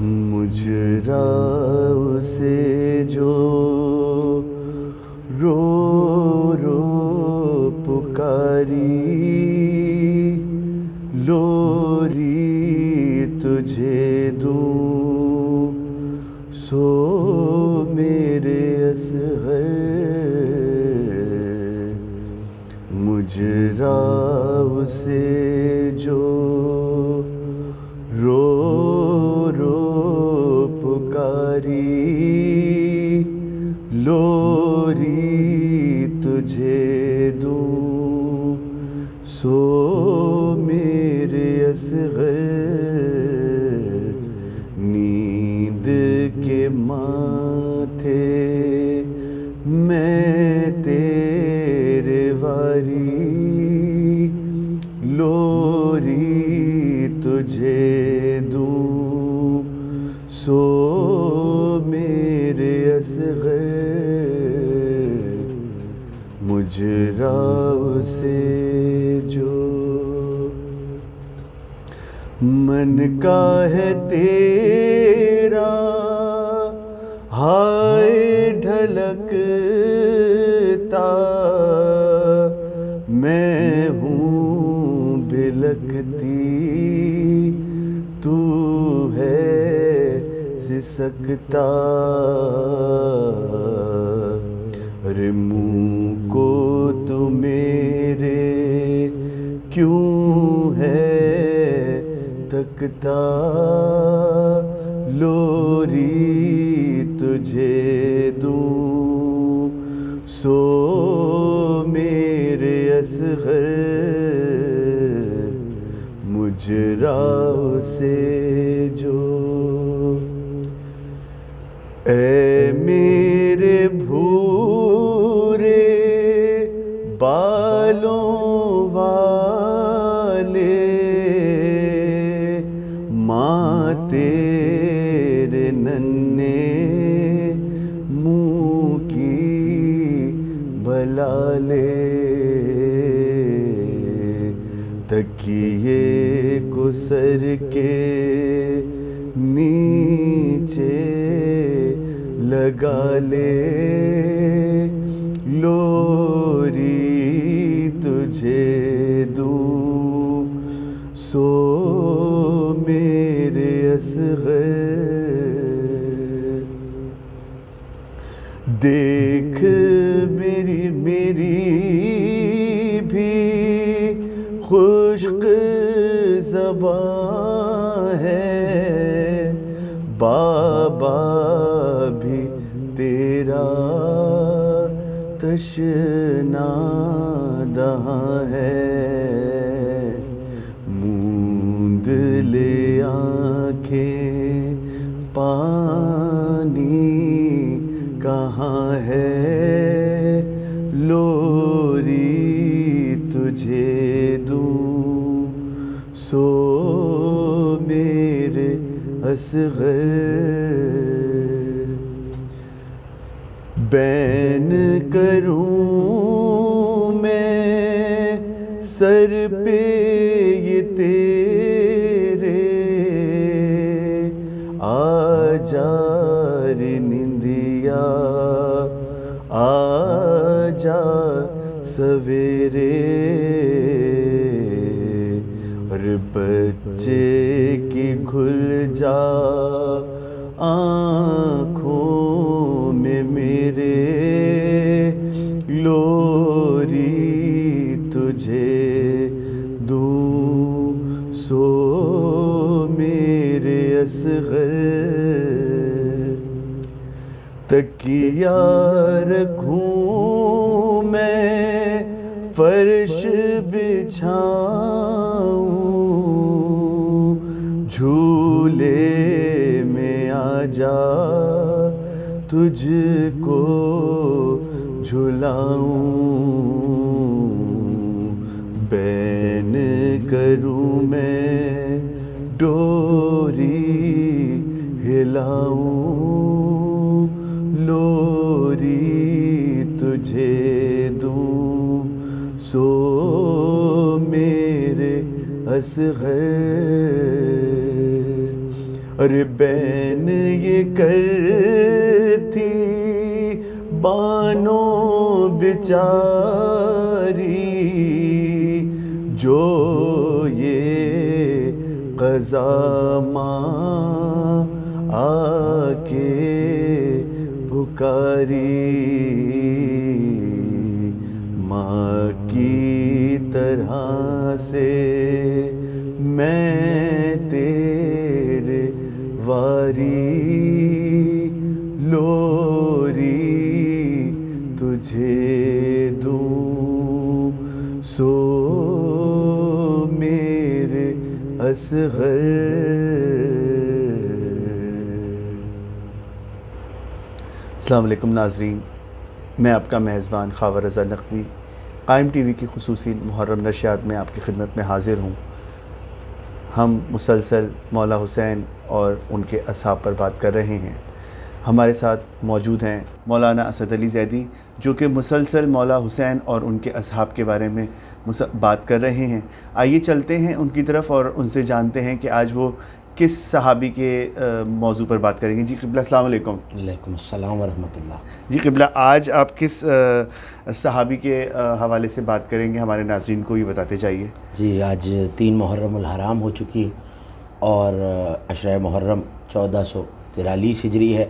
مجراؤ سے جو رو رو پکاری، لوری تجھے دوں سو میرے اصغر، مجراؤ سے جو رو رو پکاری، لوری تجھے دوں سو میرے اصغر، نیند کے ماتھے میں تیرے واری، لوری تجھے دوں سو میرے اصغر، مجراؤ سے جو من کا ہے تیرا ہائے ڈھلکتا، میں ہوں بلکتی تو ہے سسکتا، ارے منہ کو تو میرے کیوں ہے تکتا، لوری تجھے دوں سو میرے اصغر، مجراؤ سے جو اے میرے بھورے بالوں والے، ماں تیرے ننھے منہ کی بلا لے، تکیے کو سر کے نیچے لگا لے، لوری تجھے دوں سو میرے اصغر، دیکھ میری بھی خشک زباں ہے، بابا بھی تیرا تشنا دہاں ہے، موند لے آنکھیں پانی کہاں ہے، لوری تجھے دوں سو میرے اصغر، بین کروں میں سر پہ یہ تیرے، آجا رے نندیا آجا سویرے، اور بچے کی کھل جا آنکھوں میں میرے، لوری تجھے دوں سو میرے اصغر، تکیہ رکھوں میں فرش بچھاؤں، جھولے میں آ جا تجھ کو جھلاؤں، بین کروں میں ڈوری ہلاؤں، لوری تجھے دوں سو میرے اصغر، ارے بین یہ کرتی بانو بیچاری، جو یہ قضا ماں آ کے پکاری، ماں کی طرح سے میں تیرے واری، لوری تجھے دوں سو میرے اصغر۔ السلام علیکم ناظرین، میں آپ کا میزبان خاور رضا نقوی قائم ٹی وی کی خصوصی محرم نشریات میں آپ کی خدمت میں حاضر ہوں۔ ہم مسلسل مولا حسین اور ان کے اصحاب پر بات کر رہے ہیں۔ ہمارے ساتھ موجود ہیں مولانا اسد علی زیدی، جو کہ مسلسل مولا حسین اور ان کے اصحاب کے بارے میں بات کر رہے ہیں۔ آئیے چلتے ہیں ان کی طرف اور ان سے جانتے ہیں کہ آج وہ کس صحابی کے موضوع پر بات کریں گے۔ جی قبلہ السلام علیکم۔ وعلیکم السلام ورحمۃ اللہ۔ جی قبلہ، آج آپ کس صحابی کے حوالے سے بات کریں گے؟ ہمارے ناظرین کو یہ بتاتے جائیے۔ جی آج 3 محرم الحرام ہو چکی اور عشرہ محرم 1443 ہجری ہے۔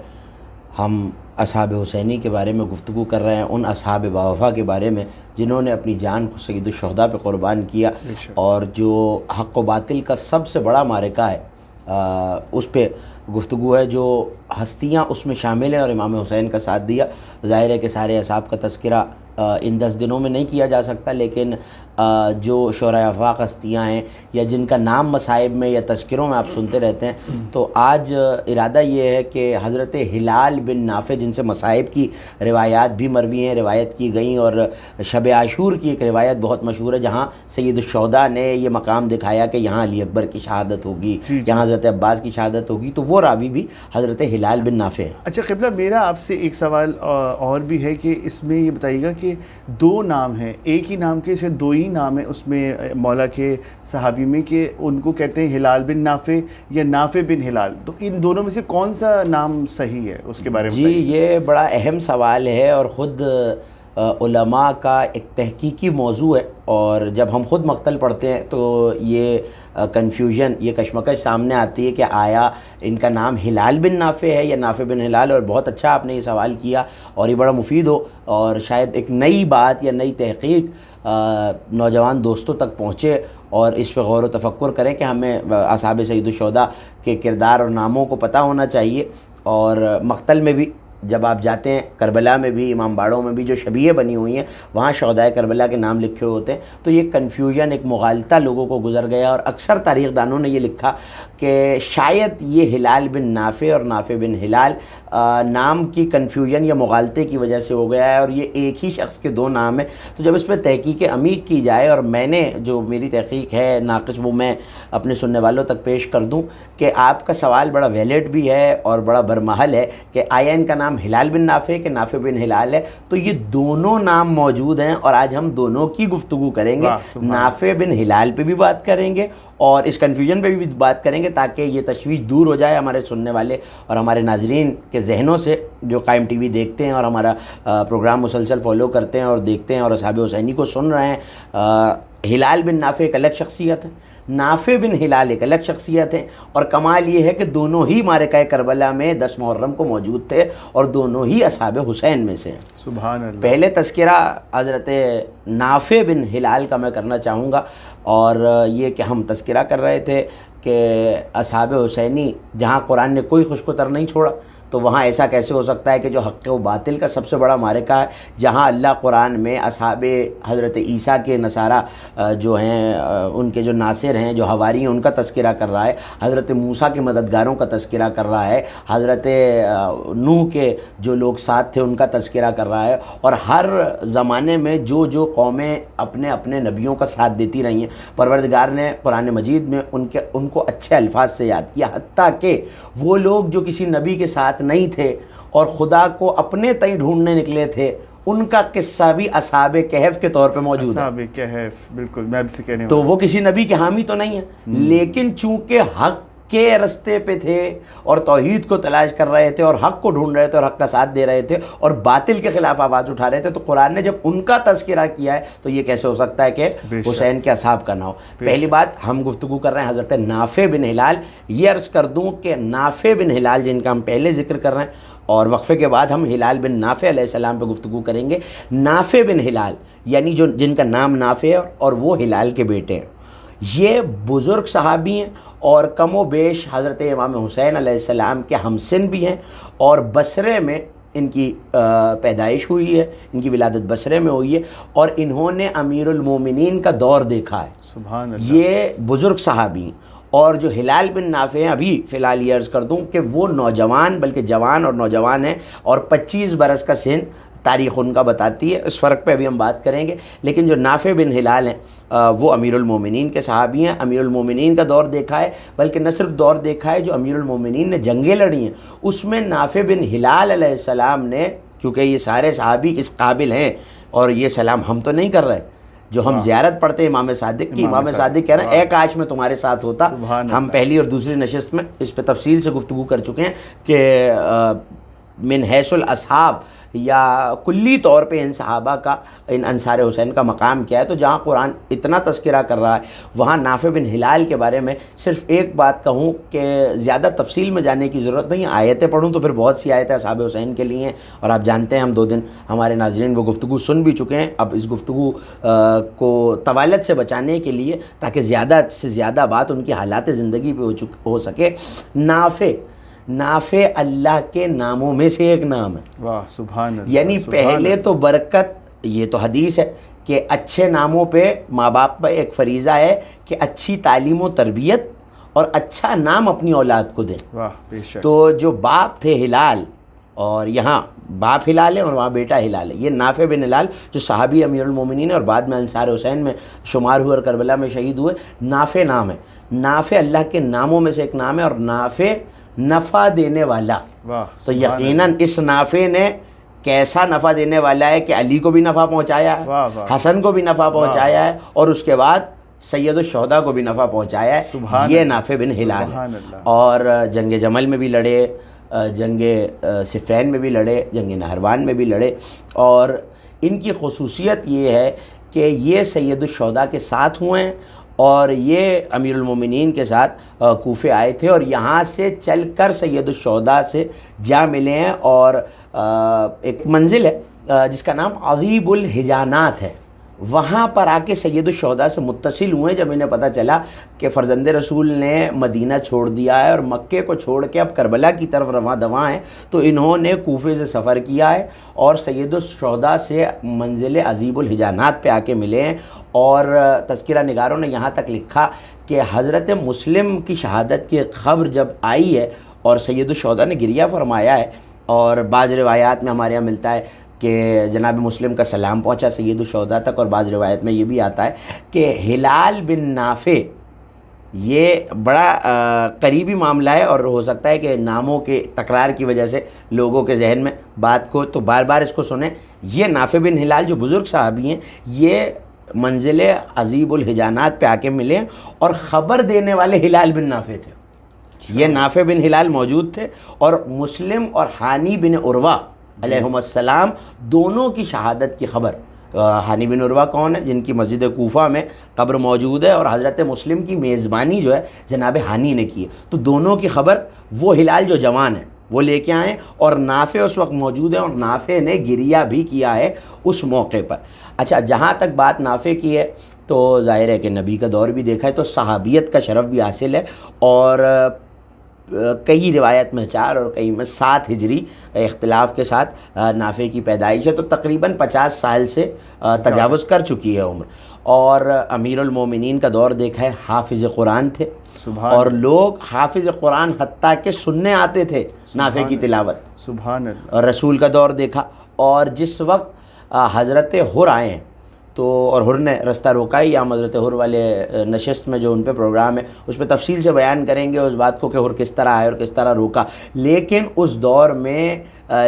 ہم اصحاب حسینی کے بارے میں گفتگو کر رہے ہیں، ان اصحاب باوفا کے بارے میں جنہوں نے اپنی جان کو سید الشہداء پہ قربان کیا، اور جو حق و باطل کا سب سے بڑا معرکہ ہے اس پہ گفتگو ہے۔ جو ہستیاں اس میں شامل ہیں اور امام حسین کا ساتھ دیا، ظاہر ہے کہ سارے اصحاب کا تذکرہ ان 10 دنوں میں نہیں کیا جا سکتا، لیکن جو شعراء آفاق ہستیاں ہیں یا جن کا نام مصائب میں یا تذکروں میں آپ سنتے رہتے ہیں، تو آج ارادہ یہ ہے کہ حضرت ہلال بن نافع، جن سے مصائب کی روایات بھی مروی ہیں، روایت کی گئیں، اور شب عاشور کی ایک روایت بہت مشہور ہے جہاں سید الشہداء نے یہ مقام دکھایا کہ یہاں علی اکبر کی شہادت ہوگی، یہاں حضرت عباس کی شہادت ہوگی، تو وہ راوی بھی حضرت ہلال بن نافع ہے۔ اچھا قبلہ، میرا آپ سے ایک سوال اور بھی ہے کہ اس میں یہ بتائیے گا کہ 2 نام ہیں، ایک ہی نام کے شاید 2 ہی نام ہیں اس میں مولا کے صحابی میں، کہ ان کو کہتے ہیں ہلال بن نافع یا نافع بن ہلال، تو ان دونوں میں سے کون سا نام صحیح ہے اس کے بارے میں بتائیے۔ جی یہ بڑا اہم سوال ہے اور خود علماء کا ایک تحقیقی موضوع ہے، اور جب ہم خود مقتل پڑھتے ہیں تو یہ کنفیوژن، یہ کشمکش سامنے آتی ہے کہ آیا ان کا نام ہلال بن نافع ہے یا نافع بن ہلال۔ اور بہت اچھا آپ نے یہ سوال کیا اور یہ بڑا مفید ہو، اور شاید ایک نئی بات یا نئی تحقیق نوجوان دوستوں تک پہنچے اور اس پہ غور و تفکر کریں کہ ہمیں اصحاب سید الشہداء کے کردار اور ناموں کو پتہ ہونا چاہیے۔ اور مقتل میں بھی جب آپ جاتے ہیں، کربلا میں بھی، امام باڑوں میں بھی جو شبیہیں بنی ہوئی ہیں وہاں شہداء کربلا کے نام لکھے ہوئے ہوتے ہیں، تو یہ کنفیوژن، ایک مغالطہ لوگوں کو گزر گیا، اور اکثر تاریخ دانوں نے یہ لکھا کہ شاید یہ ہلال بن نافع اور نافع بن ہلال نام کی کنفیوژن یا مغالطے کی وجہ سے ہو گیا ہے، اور یہ ایک ہی شخص کے 2 نام ہیں۔ تو جب اس پہ تحقیق عمیق کی جائے، اور میں نے جو میری تحقیق ہے ناقص وہ میں اپنے سننے والوں تک پیش کر دوں کہ آپ کا سوال بڑا ویلڈ بھی ہے اور بڑا برمحل ہے کہ آیا ان کا نام ہلال بن نافع کہ نافع بن ہلال ہے، تو یہ دونوں نام موجود ہیں، اور آج ہم دونوں کی گفتگو کریں گے۔ نافع بن ہلال پہ بھی بات کریں گے اور اس کنفیوژن پہ بھی بات کریں گے، تاکہ یہ تشویش دور ہو جائے ہمارے سننے والے اور ہمارے ناظرین کے ذہنوں سے، جو قائم ٹی وی دیکھتے ہیں اور ہمارا پروگرام مسلسل فالو کرتے ہیں اور دیکھتے ہیں اور اصحاب حسینی کو سن رہے ہیں۔ ہلال بن نافع ایک الگ شخصیت ہے، نافع بن ہلال ایک الگ شخصیت ہے، اور کمال یہ ہے کہ دونوں ہی معرکہ کربلا میں 10 محرم کو موجود تھے اور دونوں ہی اصحاب حسین میں سے ہیں۔ سبحان اللہ۔ پہلے تذکرہ حضرت نافع بن ہلال کا میں کرنا چاہوں گا، اور یہ کہ ہم تذکرہ کر رہے تھے کہ اصحاب حسینی جہاں قرآن نے کوئی خشک و تر نہیں چھوڑا، تو وہاں ایسا کیسے ہو سکتا ہے کہ جو حق و باطل کا سب سے بڑا معرکہ ہے، جہاں اللہ قرآن میں اصحاب حضرت عیسیٰ کے نصارہ جو ہیں، ان کے جو ناصر ہیں، جو حواری ہیں، ان کا تذکرہ کر رہا ہے، حضرت موسیٰ کے مددگاروں کا تذکرہ کر رہا ہے، حضرت نوح کے جو لوگ ساتھ تھے ان کا تذکرہ کر رہا ہے، اور ہر زمانے میں جو جو قومیں اپنے اپنے نبیوں کا ساتھ دیتی رہی ہیں، پروردگار نے قرآن مجید میں ان کو اچھے الفاظ سے یاد کیا، حتیٰ کہ وہ لوگ جو کسی نبی کے ساتھ نہیں تھے اور خدا کو اپنے تئیں ڈھونڈنے نکلے تھے، ان کا قصہ بھی اصحاب کہف کے طور پہ موجود ہے۔ اصحاب کہف، بالکل میں اب سے کہنے تو وہ کسی نبی کے حامی تو نہیں ہے، لیکن چونکہ حق کے رستے پہ تھے اور توحید کو تلاش کر رہے تھے اور حق کو ڈھونڈ رہے تھے اور حق کا ساتھ دے رہے تھے اور باطل کے خلاف آواز اٹھا رہے تھے، تو قرآن نے جب ان کا تذکرہ کیا ہے تو یہ کیسے ہو سکتا ہے کہ حسین کے اصحاب کا نہ ہو؟ پہلی بات، ہم گفتگو کر رہے ہیں حضرت نافع بن ہلال. یہ عرض کر دوں کہ نافع بن ہلال جن کا ہم پہلے ذکر کر رہے ہیں، اور وقفے کے بعد ہم ہلال بن نافع علیہ السلام پہ گفتگو کریں گے. نافع بن ہلال یعنی جن کا نام نافع ہے اور وہ ہلال کے بیٹے ہیں، یہ بزرگ صحابی ہیں اور کم و بیش حضرت امام حسین علیہ السلام کے ہمسن بھی ہیں، اور بصرے میں ان کی پیدائش ہوئی ہے، ان کی ولادت بصرے میں ہوئی ہے، اور انہوں نے امیر المومنین کا دور دیکھا ہے. سبحان اللہ. یہ بزرگ صحابی ہیں. اور جو ہلال بن نافع ہیں، ابھی فی الحال یہ عرض کر دوں کہ وہ نوجوان، بلکہ جوان اور نوجوان ہیں، اور 25 برس کا سن تاریخ ان کا بتاتی ہے. اس فرق پہ ابھی ہم بات کریں گے. لیکن جو نافع بن ہلال ہیں وہ امیر المومنین کے صحابی ہیں. امیر المومنین کا دور دیکھا ہے، بلکہ نہ صرف دور دیکھا ہے، جو امیر المومنین نے جنگیں لڑی ہیں اس میں نافع بن ہلال علیہ السلام نے، کیونکہ یہ سارے صحابی اس قابل ہیں، اور یہ سلام ہم تو نہیں کر رہے جو ہم زیارت پڑھتے ہیں امام صادق کی. امام صادق کہہ رہے ہیں اے کاش میں تمہارے ساتھ ہوتا. ہم پہلی اور دوسری نشست میں اس پہ تفصیل سے گفتگو کر چکے ہیں کہ من حیث الاصحاب یا کلی طور پہ ان صحابہ کا، ان انصار حسین کا مقام کیا ہے. تو جہاں قرآن اتنا تذکرہ کر رہا ہے، وہاں نافع بن ہلال کے بارے میں صرف ایک بات کہوں کہ زیادہ تفصیل میں جانے کی ضرورت نہیں ہے. آیتیں پڑھوں تو پھر بہت سی آیتیں اصحاب حسین کے لیے ہیں، اور آپ جانتے ہیں ہم 2 دن ہمارے ناظرین وہ گفتگو سن بھی چکے ہیں. اب اس گفتگو کو طوالت سے بچانے کے لیے، تاکہ زیادہ سے زیادہ بات ان کی حالات زندگی پہ ہو سکے، نافع اللہ کے ناموں میں سے ایک نام ہے. واہ سبحان اللہ. یعنی پہلے تو برکت، یہ تو حدیث ہے کہ اچھے ناموں پہ ماں باپ پہ ایک فریضہ ہے کہ اچھی تعلیم و تربیت اور اچھا نام اپنی اولاد کو دیں. واہ بے شک. تو جو باپ تھے ہلال، اور یہاں باپ ہلال ہے اور وہاں بیٹا ہلال ہے، یہ نافع بن ہلال جو صحابی امیر المومنین اور بعد میں انصار حسین میں شمار ہوئے اور کربلا میں شہید ہوئے، نافع نام ہے. نافع اللہ کے ناموں میں سے ایک نام ہے، اور نافع نفع دینے والا. تو یقیناً اس نافع نے کیسا نفع دینے والا ہے کہ علی کو بھی نفع پہنچایا ہے، حسن کو بھی نفع پہنچایا ہے، اور اس کے بعد سید الشہداء کو بھی نفع پہنچایا ہے. یہ نافع بن ہلال ہے. اور جنگ جمل میں بھی لڑے، جنگ صفین میں بھی لڑے، جنگ نہروان میں بھی لڑے. اور ان کی خصوصیت یہ ہے کہ یہ سید الشہداء کے ساتھ ہوئے ہیں، اور یہ امیر المومنین کے ساتھ کوفے آئے تھے، اور یہاں سے چل کر سید الشہداء سے جا ملے ہیں. اور ایک منزل ہے جس کا نام عظیب الحجانات ہے، وہاں پر آ کے سید الشہداء سے متصل ہوئے جب انہیں پتہ چلا کہ فرزند رسول نے مدینہ چھوڑ دیا ہے اور مکے کو چھوڑ کے اب کربلا کی طرف رواں دواں ہیں. تو انہوں نے کوفے سے سفر کیا ہے اور سید الشہداء سے منزل عظیب الحجانات پہ آ کے ملے ہیں. اور تذکرہ نگاروں نے یہاں تک لکھا کہ حضرت مسلم کی شہادت کی خبر جب آئی ہے اور سید الشہداء نے گریہ فرمایا ہے، اور بعض روایات میں ہمارے یہاں ملتا ہے کہ جناب مسلم کا سلام پہنچا سید الشہداء تک، اور بعض روایت میں یہ بھی آتا ہے کہ ہلال بن نافع یہ بڑا قریبی معاملہ ہے، اور ہو سکتا ہے کہ ناموں کے تکرار کی وجہ سے لوگوں کے ذہن میں بات کو تو بار بار اس کو سنیں. یہ نافع بن ہلال جو بزرگ صحابی ہیں، یہ منزل عظیب الحجانات پہ آ کے ملے، اور خبر دینے والے ہلال بن نافع تھے. یہ نافع بن ہلال موجود تھے، اور مسلم اور ہانی بن عروہ علیہم السلام دونوں کی شہادت کی خبر. ہانی بن عروہ کون ہے؟ جن کی مسجد کوفہ میں قبر موجود ہے، اور حضرت مسلم کی میزبانی جو ہے جناب ہانی نے کی ہے. تو دونوں کی خبر وہ ہلال جو جوان ہے وہ لے کے آئیں، اور نافع اس وقت موجود ہے، اور نافع نے گریہ بھی کیا ہے اس موقع پر. اچھا، جہاں تک بات نافع کی ہے تو ظاہر ہے کہ نبی کا دور بھی دیکھا ہے تو صحابیت کا شرف بھی حاصل ہے. اور کئی روایت میں 4 اور کئی میں 7 ہجری اختلاف کے ساتھ نافع کی پیدائش ہے. تو تقریباً 50 سال سے تجاوز کر چکی ہے عمر. اور امیر المومنین کا دور دیکھا ہے، حافظ قرآن تھے، اور لوگ حافظ قرآن حتیٰ کہ سننے آتے تھے نافع کی تلاوت. سبحان اللہ. اور رسول کا دور دیکھا، اور جس وقت حضرت حر آئے ہیں تو، اور حر نے رستہ روکا ہی، ہم حضرت حر والے نشست میں جو ان پہ پروگرام ہے اس پہ تفصیل سے بیان کریں گے اس بات کو کہ حر کس طرح آئے اور کس طرح روکا. لیکن اس دور میں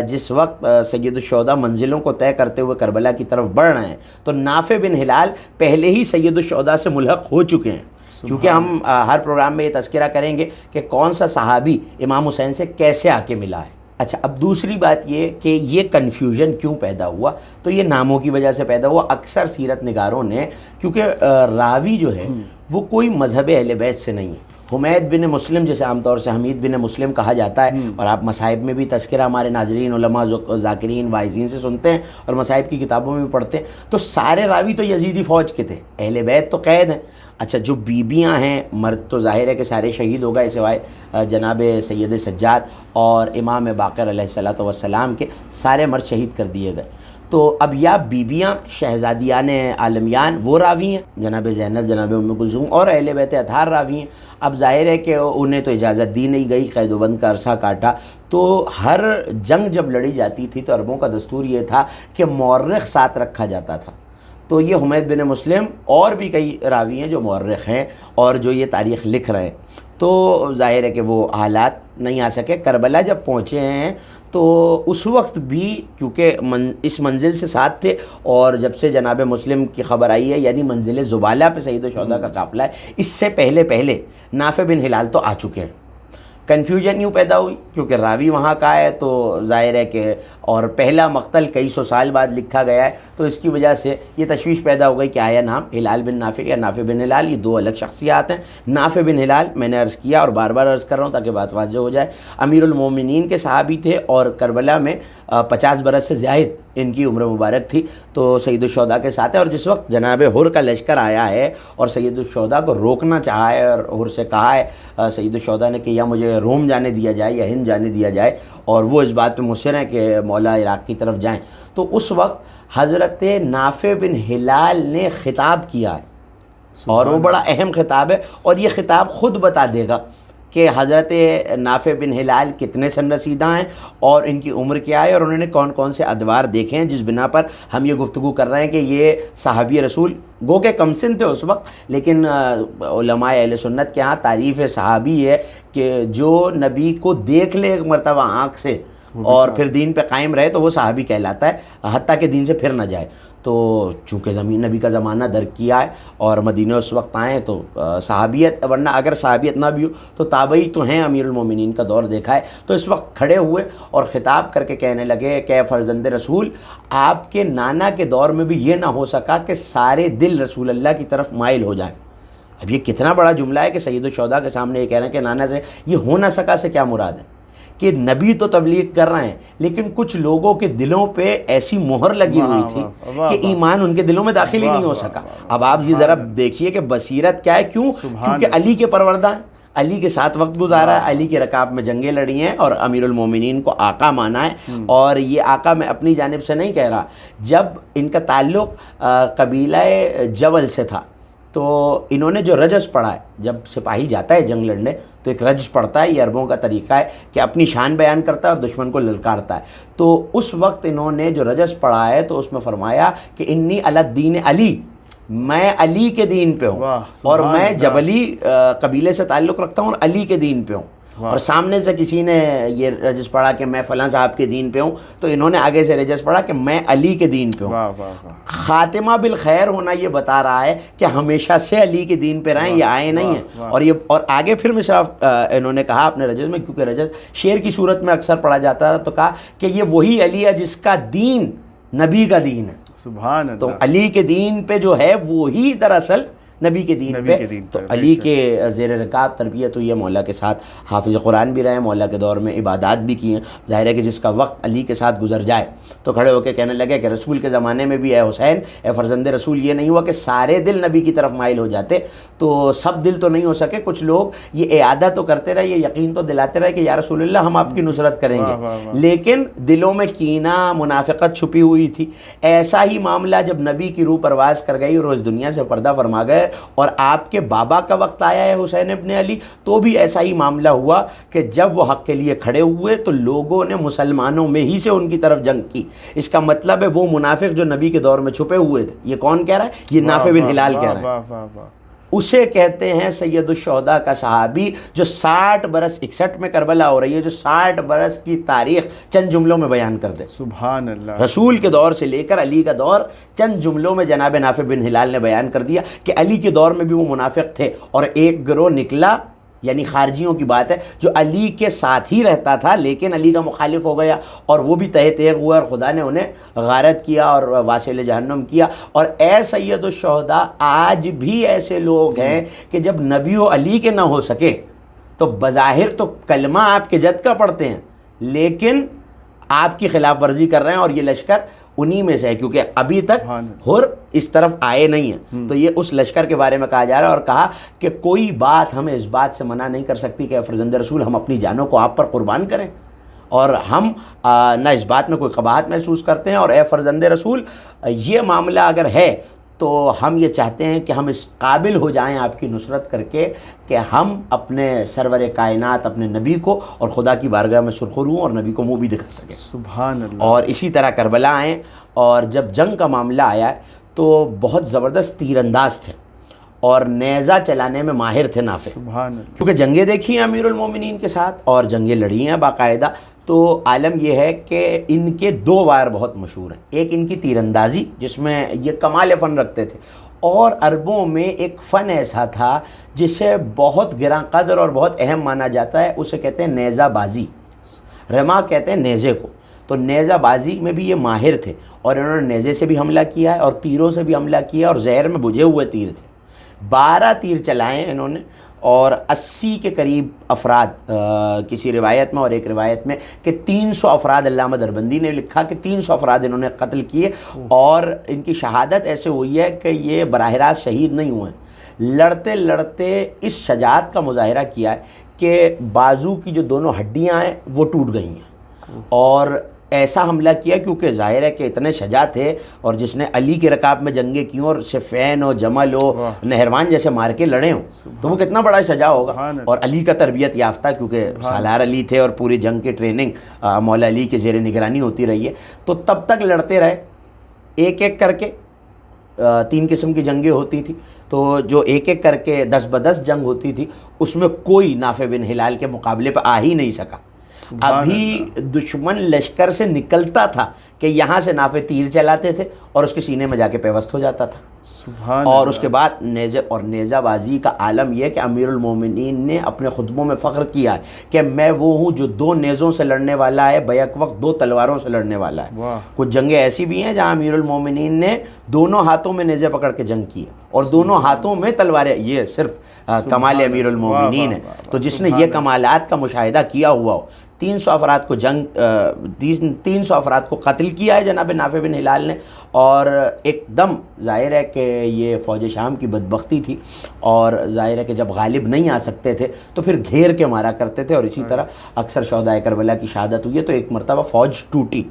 جس وقت سید الشہداء منزلوں کو طے کرتے ہوئے کربلا کی طرف بڑھ رہے ہیں تو نافع بن ہلال پہلے ہی سید الشہداء سے ملحق ہو چکے ہیں. کیونکہ ہم ہر پروگرام میں یہ تذکرہ کریں گے کہ کون سا صحابی امام حسین سے کیسے آ کے ملا ہے۔ اچھا، اب دوسری بات یہ کہ یہ کنفیوژن کیوں پیدا ہوا، تو یہ ناموں کی وجہ سے پیدا ہوا۔ اکثر سیرت نگاروں نے، کیونکہ راوی جو ہے وہ کوئی مذہب اہل بیت سے نہیں ہے۔ حمید بن مسلم، جسے عام طور سے حمید بن مسلم کہا جاتا ہے، اور آپ مصائب میں بھی تذکرہ ہمارے ناظرین، علماء، ذاکرین، واعظین سے سنتے ہیں اور مصائب کی کتابوں میں بھی پڑھتے ہیں، تو سارے راوی تو یزیدی فوج کے تھے، اہل بیت تو قید ہیں۔ اچھا، جو بیویاں ہیں، مرد تو ظاہر ہے کہ سارے شہید ہو گئے سوائے جناب سید سجاد اور امام باقر علیہ السلام کے، سارے مرد شہید کر دیے گئے۔ تو اب یا بیویاں شہزادیان عالمیان وہ راوی ہیں، جناب زینب، جناب ام کلثوم، اور اہل بیت اطہار راوی ہیں۔ اب ظاہر ہے کہ انہیں تو اجازت دی نہیں گئی، قید و بند کا عرصہ کاٹا۔ تو ہر جنگ جب لڑی جاتی تھی تو عربوں کا دستور یہ تھا کہ مورخ ساتھ رکھا جاتا تھا۔ تو یہ حمید بن مسلم اور بھی کئی راوی ہیں جو مورخ ہیں اور جو یہ تاریخ لکھ رہے ہیں، تو ظاہر ہے کہ وہ حالات نہیں آ سکے۔ کربلا جب پہنچے ہیں تو اس وقت بھی کیونکہ اس منزل سے ساتھ تھے، اور جب سے جناب مسلم کی خبر آئی ہے، یعنی منزل زبالہ پہ سید الشہداء کا قافلہ ہے، اس سے پہلے نافع بن ہلال تو آ چکے ہیں۔ کنفیوژن یوں پیدا ہوئی کیونکہ راوی وہاں کا ہے، تو ظاہر ہے کہ اور پہلا مقتل کئی سو سال بعد لکھا گیا ہے، تو اس کی وجہ سے یہ تشویش پیدا ہو گئی کہ آیا نام ہلال بن نافع یا نافع بن ہلال، یہ دو الگ شخصیات ہیں۔ نافع بن ہلال میں نے عرض کیا اور بار بار عرض کر رہا ہوں تاکہ بات واضح ہو جائے، امیر المومنین کے صحابی تھے، اور کربلا میں 50 برس سے زائد ان کی عمر مبارک تھی، تو سید الشہداء کے ساتھ ہے۔ اور جس وقت جناب حر کا لشکر آیا ہے اور سید الشہداء کو روکنا چاہا ہے، اور حر سے کہا ہے سید الشہداء نے کہ یا مجھے روم جانے دیا جائے یا ہند جانے دیا جائے، اور وہ اس بات پہ مصر ہیں کہ مولا عراق کی طرف جائیں، تو اس وقت حضرت نافع بن ہلال نے خطاب کیا ہے، اور وہ بڑا اہم خطاب ہے، اور یہ خطاب خود بتا دے گا کہ حضرت نافع بن ہلال کتنے سن رسیدہ ہیں اور ان کی عمر کیا ہے، اور انہوں نے کون کون سے ادوار دیکھے ہیں، جس بنا پر ہم یہ گفتگو کر رہے ہیں کہ یہ صحابی رسول گو کہ کم سن تھے اس وقت، لیکن علماء اہل سنت کے ہاں تعریف صحابی ہے کہ جو نبی کو دیکھ لے ایک مرتبہ آنکھ سے اور پھر دین پہ قائم رہے تو وہ صحابی کہلاتا ہے، حتیٰ کہ دین سے پھر نہ جائے۔ تو چونکہ نبی کا زمانہ درک کیا ہے اور مدینہ اس وقت آئے تو صحابیت، ورنہ اگر صحابیت نہ بھی ہو تو تابعی تو ہیں، امیر المومنین کا دور دیکھا ہے۔ تو اس وقت کھڑے ہوئے اور خطاب کر کے کہنے لگے کہ اے فرزند رسول، آپ کے نانا کے دور میں بھی یہ نہ ہو سکا کہ سارے دل رسول اللہ کی طرف مائل ہو جائیں۔ اب یہ کتنا بڑا جملہ ہے کہ سید الشہداء کے سامنے یہ کہہ رہے ہیں کہ نانا سے یہ ہو نہ سکا سے کیا مراد ہے کہ نبی تو تبلیغ کر رہے ہیں، لیکن کچھ لوگوں کے دلوں پہ ایسی مہر لگی ہوئی تھی کہ ایمان ان کے دلوں میں داخل ہی نہیں ہو سکا۔ اب آپ یہ ذرا دیکھیے کہ بصیرت کیا ہے، کیونکہ علی کے پروردہ ہیں، علی کے ساتھ وقت گزارا ہے، علی کے رکاب میں جنگیں لڑی ہیں، اور امیر المومنین کو آقا مانا ہے۔ اور یہ آقا میں اپنی جانب سے نہیں کہہ رہا، جب ان کا تعلق قبیلہ جبل سے تھا تو انہوں نے جو رجز پڑھا ہے، جب سپاہی جاتا ہے جنگ لڑنے تو ایک رجز پڑھتا ہے، یہ عربوں کا طریقہ ہے کہ اپنی شان بیان کرتا ہے اور دشمن کو للکارتا ہے۔ تو اس وقت انہوں نے جو رجز پڑھا ہے تو اس میں فرمایا کہ انی علی الدین علی، میں علی کے دین پہ ہوں، اور میں جبلی قبیلے سے تعلق رکھتا ہوں اور علی کے دین پہ ہوں۔ اور سامنے سے کسی نے یہ رجز پڑھا کہ میں فلاں صاحب کے دین پہ ہوں، تو انہوں نے آگے سے رجز پڑھا کہ میں علی کے دین پہ ہوں۔ خاتمہ بالخیر ہونا یہ بتا رہا ہے کہ ہمیشہ سے علی کے دین پہ رہیں، یہ آئے نہیں ہیں۔ اور آگے پھر مصرف انہوں نے کہا اپنے رجز میں، کیونکہ رجز شعر کی صورت میں اکثر پڑھا جاتا تھا، تو کہا کہ یہ وہی علی ہے جس کا دین نبی کا دین ہے۔ سبحان اللہ۔ تو علی کے دین پہ جو ہے وہی دراصل نبی کے دین پہ، تو علی کے زیر رکاب تربیت ہوئی ہے، مولا کے ساتھ حافظ قرآن بھی رہے، مولا کے دور میں عبادات بھی کی ہیں۔ ظاہر ہے کہ جس کا وقت علی کے ساتھ گزر جائے تو کھڑے ہو کے کہنے لگے کہ رسول کے زمانے میں بھی اے حسین، اے فرزند رسول، یہ نہیں ہوا کہ سارے دل نبی کی طرف مائل ہو جاتے، تو سب دل تو نہیں ہو سکے، کچھ لوگ یہ اعادہ تو کرتے رہے، یہ یقین تو دلاتے رہے کہ یا رسول اللہ ہم آپ کی نصرت کریں گے، لیکن دلوں میں کینہ، منافقت چھپی ہوئی تھی۔ ایسا ہی معاملہ جب نبی کی روح پرواز کر گئی اور اس دنیا سے پردہ فرما گئے اور آپ کے بابا کا وقت آیا ہے حسین ابن علی، تو بھی ایسا ہی معاملہ ہوا کہ جب وہ حق کے لیے کھڑے ہوئے تو لوگوں نے مسلمانوں میں ہی سے ان کی طرف جنگ کی۔ اس کا مطلب ہے وہ منافق جو نبی کے دور میں چھپے ہوئے تھے، یہ کون کہہ رہا ہے؟ یہ نافع بن ہلال کہہ رہا ہے۔ اسے کہتے ہیں سید الشہداء کا صحابی جو 60 برس 61 میں کربلا ہو رہی ہے، جو 60 برس کی تاریخ چند جملوں میں بیان کر دے. سبحان اللہ. رسول کے دور سے لے کر علی کا دور چند جملوں میں جناب نافع بن ہلال نے بیان کر دیا کہ علی کے دور میں بھی وہ منافق تھے، اور ایک گروہ نکلا، یعنی خارجیوں کی بات ہے، جو علی کے ساتھ ہی رہتا تھا لیکن علی کا مخالف ہو گیا، اور وہ بھی تہہ تیغ ہوا اور خدا نے انہیں غارت کیا اور واصل جہنم کیا. اور اے سید الشہداء، آج بھی ایسے لوگ ہیں کہ جب نبی و علی کے نہ ہو سکے تو بظاہر تو کلمہ آپ کے جد کا پڑھتے ہیں لیکن آپ کی خلاف ورزی کر رہے ہیں، اور یہ لشکر انہی میں سے ہے، کیونکہ ابھی تک حر اس طرف آئے نہیں ہیں. تو یہ اس لشکر کے بارے میں کہا جا رہا ہے، اور کہا کہ کوئی بات ہمیں اس بات سے منع نہیں کر سکتی کہ اے فرزند رسول ہم اپنی جانوں کو آپ پر قربان کریں، اور ہم نہ اس بات میں کوئی قباحت محسوس کرتے ہیں. اور اے فرزند رسول یہ معاملہ اگر ہے تو ہم یہ چاہتے ہیں کہ ہم اس قابل ہو جائیں آپ کی نصرت کر کے کہ ہم اپنے سرور کائنات اپنے نبی کو اور خدا کی بارگاہ میں سرخرو ہوں اور نبی کو منہ بھی دکھا سکیں. سبحان اللہ. اور اسی طرح کربلا آئیں، اور جب جنگ کا معاملہ آیا تو بہت زبردست تیر انداز تھے اور نیزہ چلانے میں ماہر تھے نافع، سبحان اللہ. کیونکہ جنگیں دیکھی ہیں امیر المومنین کے ساتھ اور جنگیں لڑی ہیں باقاعدہ. تو عالم یہ ہے کہ ان کے 2 وار بہت مشہور ہیں. ایک ان کی تیر اندازی جس میں یہ کمال فن رکھتے تھے، اور عربوں میں ایک فن ایسا تھا جسے بہت گراں قدر اور بہت اہم مانا جاتا ہے، اسے کہتے ہیں نیزہ بازی. رما کہتے ہیں نیزے کو. تو نیزہ بازی میں بھی یہ ماہر تھے، اور انہوں نے نیزے سے بھی حملہ کیا ہے اور تیروں سے بھی حملہ کیا، اور زہر میں بجھے ہوئے تیر تھے. 12 تیر چلائے انہوں نے، اور 80 کے قریب افراد کسی روایت میں، اور ایک روایت میں کہ 300 افراد علامہ دربندی نے لکھا کہ 300 افراد انہوں نے قتل کیے. اور ان کی شہادت ایسے ہوئی ہے کہ یہ براہ راست شہید نہیں ہوئے، لڑتے لڑتے اس شجاعت کا مظاہرہ کیا ہے کہ بازو کی جو دونوں ہڈیاں ہیں وہ ٹوٹ گئی ہیں. اور ایسا حملہ کیا کیونکہ ظاہر ہے کہ اتنے شجاع تھے، اور جس نے علی کے رکاب میں جنگیں کی اور صفین و جمل و نہروان جیسے مار کے لڑے ہوں تو وہ کتنا بڑا شجاع ہوگا. اور علی کا تربیت یافتہ، کیونکہ سالار علی تھے اور پوری جنگ کی ٹریننگ مولا علی کے زیر نگرانی ہوتی رہی ہے. تو تب تک لڑتے رہے ایک ایک کر کے. 3 قسم کی جنگیں ہوتی تھی، تو جو ایک ایک کر کے 10 ب10 جنگ ہوتی تھی اس میں کوئی نافع بن ہلال کے مقابلے پہ آ ہی نہیں سکا. ابھی دشمن لشکر سے نکلتا تھا کہ یہاں سے نافع تیر چلاتے تھے اور اس کے سینے میں جا کے پیوست ہو جاتا تھا. اور اس کے بعد نیزے اور نیزہ بازی کا عالم یہ کہ امیر المومنین نے اپنے خطبوں میں فخر کیا ہے کہ میں وہ ہوں جو 2 نیزوں سے لڑنے والا ہے بیک وقت 2 تلواروں سے لڑنے والا ہے. کچھ جنگیں ایسی بھی ہیں جہاں امیر المومنین نے دونوں ہاتھوں میں نیزے پکڑ کے جنگ کی ہے اور دونوں ہاتھوں میں تلواریں. یہ صرف کمال امیر المومنین ہے. تو جس نے یہ کمالات کا مشاہدہ کیا ہوا ہو، 300 افراد کو 300 افراد کو قتل کیا ہے جناب نافع بن ہلال نے. اور ایک دم ظاہر ہے کہ یہ فوج شام کی بدبختی تھی، اور ظاہر ہے کہ جب غالب نہیں آ سکتے تھے تو پھر گھیر کے مارا کرتے تھے. اور اسی طرح اکثر شہدائے کربلا کی شہادت ہوئی ہے. تو ایک مرتبہ فوج ٹوٹی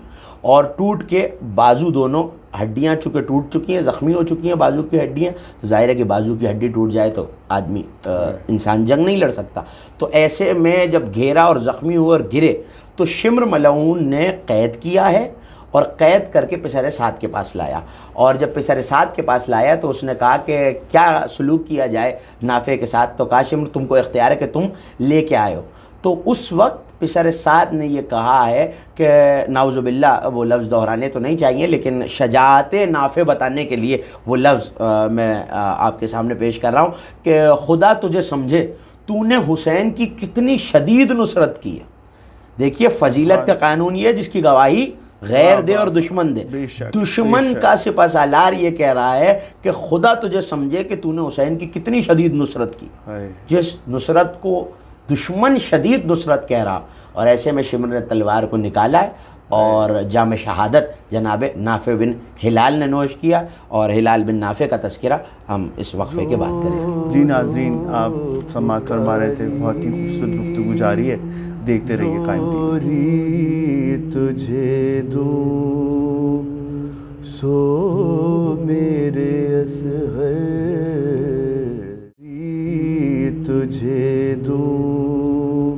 اور ٹوٹ کے بازو دونوں ہڈیاں چونکہ ٹوٹ چکی ہیں، زخمی ہو چکی ہیں بازو کی ہڈیاں. تو ظاہر ہے کہ بازو کی ہڈی ٹوٹ جائے تو آدمی انسان جنگ نہیں لڑ سکتا. تو ایسے میں جب گھیرا اور زخمی ہوئے اور گرے تو شمر ملعون نے قید کیا ہے اور قید کر کے پسر سعد کے پاس لایا. اور جب پسر سعد کے پاس لایا تو اس نے کہا کہ کیا سلوک کیا جائے نافع کے ساتھ. تو کہا شمر تم کو اختیار ہے کہ تم لے کے آئے ہو. تو اس وقت پسر سعد نے یہ کہا ہے کہ نعوذ باللہ وہ لفظ دہرانے تو نہیں چاہیے لیکن شجاعت نافع بتانے کے لیے وہ لفظ میں آپ کے سامنے پیش کر رہا ہوں کہ خدا تجھے سمجھے تو نے حسین کی کتنی شدید نصرت کی ہے. دیکھیے فضیلت کا قانون یہ ہے جس کی گواہی غیر دے اور دشمن دے. دشمن کا سپہ سالار یہ کہہ رہا ہے کہ خدا تجھے سمجھے کہ تو نے حسین کی کتنی شدید نصرت کی. جس نصرت کو دشمن شدید نصرت کہہ رہا، اور ایسے میں شمر نے تلوار کو نکالا ہے اور جام شہادت جناب نافع بن ہلال نے نوش کیا. اور ہلال بن نافع کا تذکرہ ہم اس وقفے کے بعد کریں گے. جی ناظرین، آپ سماعت فرما رہے تھے، بہت ہی خوبصورت گفتگو جاری ہے، دیکھتے رہیے قائم ٹی وی. تجھے دوں سو میرے اصغر، تجھے دوں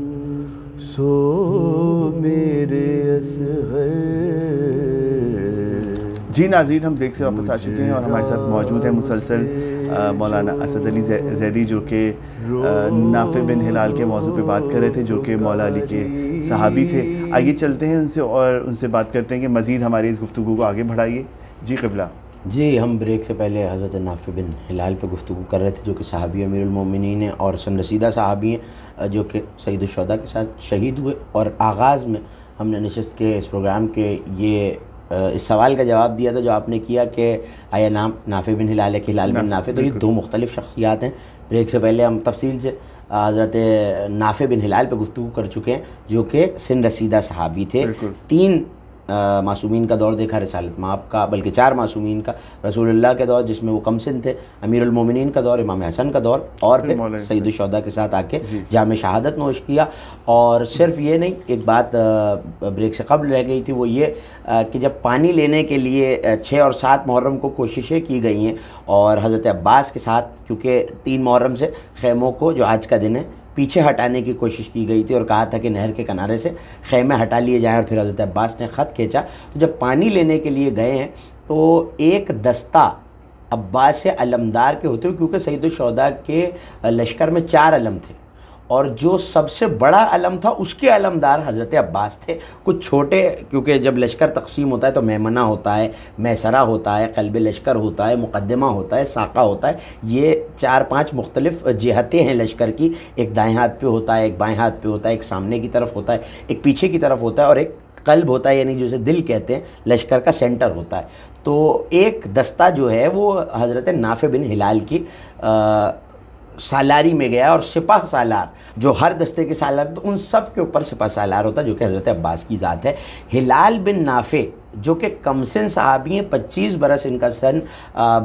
سو میرے اصغر. جی ناظرین، ہم بریک سے واپس آ چکے ہیں اور ہمارے ساتھ موجود ہیں مسلسل مولانا اسد علی زیدی جو کہ نافع بن ہلال کے موضوع پہ بات کر رہے تھے، جو کہ مولا علی کے صحابی تھے. آئیے چلتے ہیں ان سے اور ان سے بات کرتے ہیں کہ مزید ہماری اس گفتگو کو آگے بڑھائیے. جی قبلہ. جی، ہم بریک سے پہلے حضرت نافع بن ہلال پہ گفتگو کر رہے تھے، جو کہ صحابی امیر المومنین ہیں اور سن رسیدہ صحابی ہیں، جو کہ سید الشہداء کے ساتھ شہید ہوئے. اور آغاز میں ہم نے نشست کے اس پروگرام کے یہ اس سوال کا جواب دیا تھا جو آپ نے کیا کہ آیا نام نافع بن ہلال ہے کہ ہلال بن نافع، تو یہ دو مختلف شخصیات ہیں. بریک سے پہلے ہم تفصیل سے حضرت نافع بن ہلال پہ گفتگو کر چکے ہیں، جو کہ سن رسیدہ صحابی تھے. 3 معصومین کا دور دیکھا رسالت مآب کا، بلکہ 4 معصومین کا، رسول اللہ کے دور جس میں وہ کم سن تھے، امیر المومنین کا دور، امام حسن کا دور، اور پھر سید الشہداء کے ساتھ آ کے جام شہادت نوش کیا. اور صرف یہ نہیں، ایک بات بریک سے قبل رہ گئی تھی، وہ یہ کہ جب پانی لینے کے لیے 6 اور 7 محرم کو کوششیں کی گئی ہیں، اور حضرت عباس کے ساتھ کیونکہ 3 محرم سے خیموں کو جو آج کا دن ہے پیچھے ہٹانے کی کوشش کی گئی تھی، اور کہا تھا کہ نہر کے کنارے سے خیمے ہٹا لیے جائیں، اور پھر حضرت عباس نے خط کھینچا. تو جب پانی لینے کے لیے گئے ہیں تو ایک دستہ عباس علمدار کے ہوتے ہوئے، کیونکہ سید الشہداء کے لشکر میں 4 علم تھے، اور جو سب سے بڑا علم تھا اس کے علمدار حضرت عباس تھے. کچھ چھوٹے، کیونکہ جب لشکر تقسیم ہوتا ہے تو میمنہ ہوتا ہے، میسرہ ہوتا ہے، قلب لشکر ہوتا ہے، مقدمہ ہوتا ہے، ساقہ ہوتا ہے. یہ 4-5 مختلف جہتیں ہیں لشکر کی. ایک دائیں ہاتھ پہ ہوتا ہے، ایک بائیں ہاتھ پہ ہوتا ہے، ایک سامنے کی طرف ہوتا ہے، ایک پیچھے کی طرف ہوتا ہے، اور ایک قلب ہوتا ہے، یعنی جسے دل کہتے ہیں، لشکر کا سینٹر ہوتا ہے. تو ایک دستہ جو ہے وہ حضرت نافع بن ہلال کی سالاری میں گیا، اور سپہ سالار جو ہر دستے کے سالار، تو ان سب کے اوپر سپہ سالار ہوتا ہے، جو کہ حضرت عباس کی ذات ہے. ہلال بن نافع جو کہ کم سن صحابی ہیں، 25 برس ان کا سن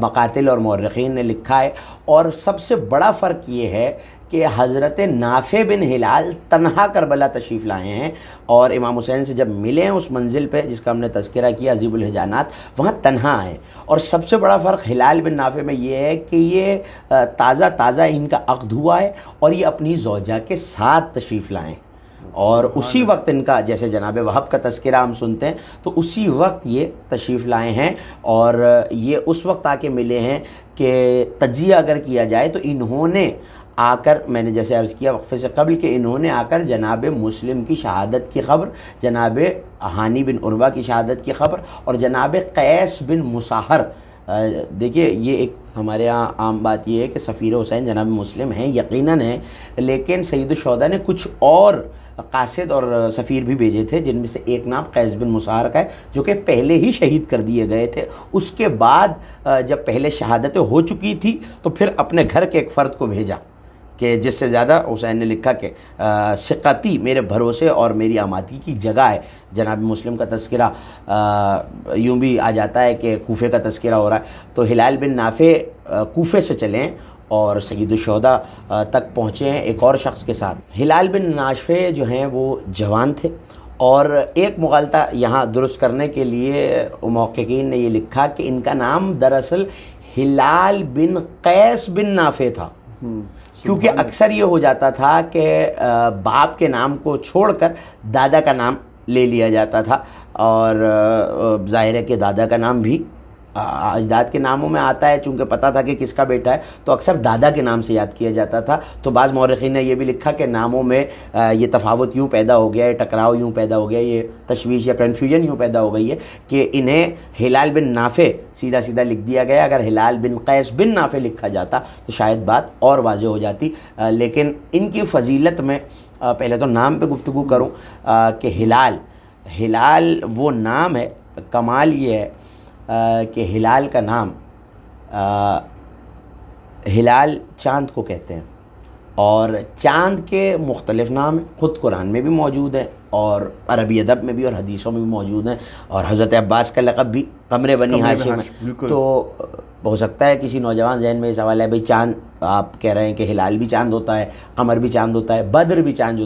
مقاتل اور مورخین نے لکھا ہے. اور سب سے بڑا فرق یہ ہے کہ حضرت نافع بن ہلال تنہا کربلا تشریف لائے ہیں، اور امام حسین سے جب ملے ہیں اس منزل پہ جس کا ہم نے تذکرہ کیا، عذیب الحجانات، وہاں تنہا ہیں. اور سب سے بڑا فرق ہلال بن نافع میں یہ ہے کہ یہ تازہ ان کا عقد ہوا ہے، اور یہ اپنی زوجہ کے ساتھ تشریف لائے ہیں. اور اسی وقت ان کا، جیسے جناب وہب کا تذکرہ ہم سنتے ہیں، تو اسی وقت یہ تشریف لائے ہیں. اور یہ اس وقت آ کے ملے ہیں کہ تجزیہ اگر کیا جائے تو انہوں نے آ کر، میں نے جیسے عرض کیا وقفے سے قبل، کہ انہوں نے آ کر جناب مسلم کی شہادت کی خبر، جناب ہانی بن عروہ کی شہادت کی خبر، اور جناب قیس بن مصاہر، دیکھیے یہ ایک ہمارے یہاں عام بات یہ ہے کہ سفیر حسین جناب مسلم ہیں، یقیناً ہیں، لیکن سید الشہداء نے کچھ اور قاصد اور سفیر بھی بھیجے تھے، جن میں سے ایک نام قیس بن مصاہر کا ہے، جو کہ پہلے ہی شہید کر دیے گئے تھے. اس کے بعد جب پہلے شہادتیں ہو چکی تھی تو پھر اپنے گھر کے ایک فرد کو بھیجا، کہ جس سے زیادہ حسین نے لکھا کہ ثقتی، میرے بھروسے اور میری آمادگی کی جگہ ہے. جناب مسلم کا تذکرہ یوں بھی آ جاتا ہے کہ کوفے کا تذکرہ ہو رہا ہے. تو ہلال بن نافع کوفے سے چلیں اور سید الشہداء تک پہنچے ہیں ایک اور شخص کے ساتھ. ہلال بن نافع جو ہیں وہ جوان تھے، اور ایک مغالطہ یہاں درست کرنے کے لیے محققین نے یہ لکھا کہ ان کا نام دراصل ہلال بن قیس بن نافع تھا، کیونکہ اکثر یہ ہو جاتا تھا کہ باپ کے نام کو چھوڑ کر دادا کا نام لے لیا جاتا تھا. اور ظاہر ہے کہ دادا کا نام بھی اجداد کے ناموں میں آتا ہے، چونکہ پتہ تھا کہ کس کا بیٹا ہے تو اکثر دادا کے نام سے یاد کیا جاتا تھا. تو بعض مورخین نے یہ بھی لکھا کہ ناموں میں یہ تفاوت یوں پیدا ہو گیا ہے، ٹکراؤ یوں پیدا ہو گیا، یہ تشویش یا کنفیوژن یوں پیدا ہو گئی ہے کہ انہیں ہلال بن نافع سیدھا سیدھا لکھ دیا گیا. اگر ہلال بن قیس بن نافع لکھا جاتا تو شاید بات اور واضح ہو جاتی. لیکن ان کی فضیلت میں پہلے تو نام پہ گفتگو کروں کہ ہلال وہ نام ہے، کمال یہ ہے کہ ہلال کا نام، ہلال چاند کو کہتے ہیں، اور چاند کے مختلف نام ہیں، خود قرآن میں بھی موجود ہیں اور عربی ادب میں بھی اور حدیثوں میں بھی موجود ہیں. اور حضرت عباس کا لقب بھی قمر بنی ہاشم ہے. تو ہو سکتا ہے کسی نوجوان ذہن میں یہ سوال ہے بھئی چاند آپ کہہ رہے ہیں کہ ہلال بھی چاند ہوتا ہے، قمر بھی چاند ہوتا ہے، بدر بھی چاند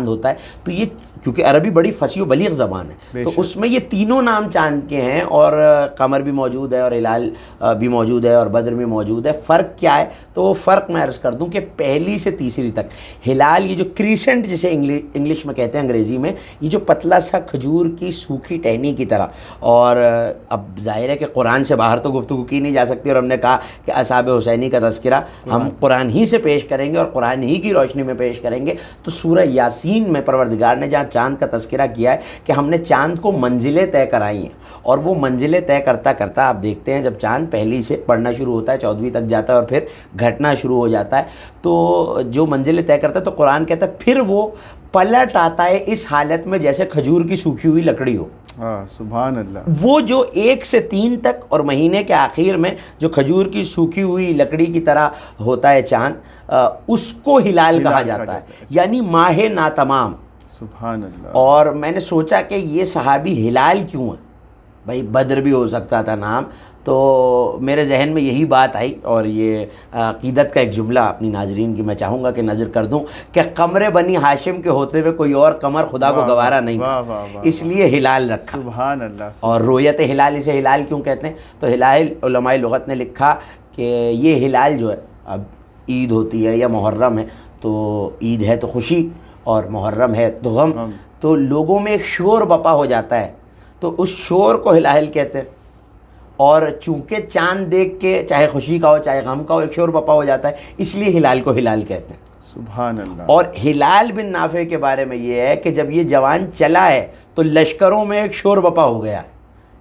ہوتا ہے، تو یہ کیونکہ عربی بڑی فصیح و بلیغ زبان ہے تو اس میں یہ تینوں نام چاند کے ہیں، اور قمر بھی موجود ہے اور ہلال بھی موجود ہے اور بدر بھی موجود ہے۔ فرق کیا ہے؟ تو وہ فرق میں عرض کر دوں کہ پہلی سے تیسری تک ہلال، یہ جو کریسنٹ جسے انگلش میں کہتے ہیں، انگریزی میں، یہ جو پتلا سا کھجور کی سوکھی ٹہنی کی طرح، اور اب ظاہر ہے کہ قرآن سے باہر تو گفتگو کی نہیں جا سکتی، اور ہم نے کہا کہ اصحاب حسینی کا تذکرہ ہم قرآن ہی سے پیش کریں گے اور قرآن ہی کی روشنی میں پیش کریں گے۔ تو سورہ یاسین میں پروردگار نے جہاں چاند کا تذکرہ کیا ہے کہ ہم نے چاند کو منزلیں طے کرائی ہیں، اور وہ منزلیں طے کرتا کرتا آپ دیکھتے ہیں جب چاند پہلی سے بڑھنا شروع ہوتا ہے 14ویں تک جاتا ہے اور پھر گھٹنا شروع ہو جاتا ہے، تو جو منزلیں طے کرتا ہے تو قرآن کہتا ہے پھر وہ پلٹ آتا ہے اس حالت میں جیسے کھجور کی سوکھی ہوئی لکڑی ہو۔ سبحان اللہ۔ وہ جو 1 سے 3 تک اور مہینے کے آخر میں جو کھجور کی سوکھی ہوئی لکڑی کی طرح ہوتا ہے چاند، اس کو ہلال کہا جاتا ہے، یعنی ماہ ناتمام۔ سبحان اللہ۔ اور میں نے سوچا کہ یہ صحابی ہلال کیوں ہے؟ بھائی بدر بھی ہو سکتا تھا نام، تو میرے ذہن میں یہی بات آئی، اور یہ عقیدت کا ایک جملہ اپنی ناظرین کی میں چاہوں گا کہ نظر کر دوں کہ قمر بنی ہاشم کے ہوتے ہوئے کوئی اور قمر خدا کو گوارا نہیں تھا، اس لیے ہلال رکھا۔ سبحان اللہ۔ اور رویت ہلال، اسے ہلال کیوں کہتے ہیں؟ تو ہلال علماء لغت نے لکھا کہ یہ ہلال جو ہے، اب عید ہوتی ہے یا محرم ہے تو عید ہے تو خوشی اور محرم ہے تو غم، تو لوگوں میں ایک شور بپا ہو جاتا ہے، تو اس شور کو ہلال کہتے ہیں، اور چونکہ چاند دیکھ کے چاہے خوشی کا ہو چاہے غم کا ہو ایک شور بپا ہو جاتا ہے، اس لیے ہلال کو ہلال کہتے ہیں۔ سبحان اللہ۔ اور ہلال بن نافع کے بارے میں یہ ہے کہ جب یہ جوان چلا ہے تو لشکروں میں ایک شور بپا ہو گیا ہے۔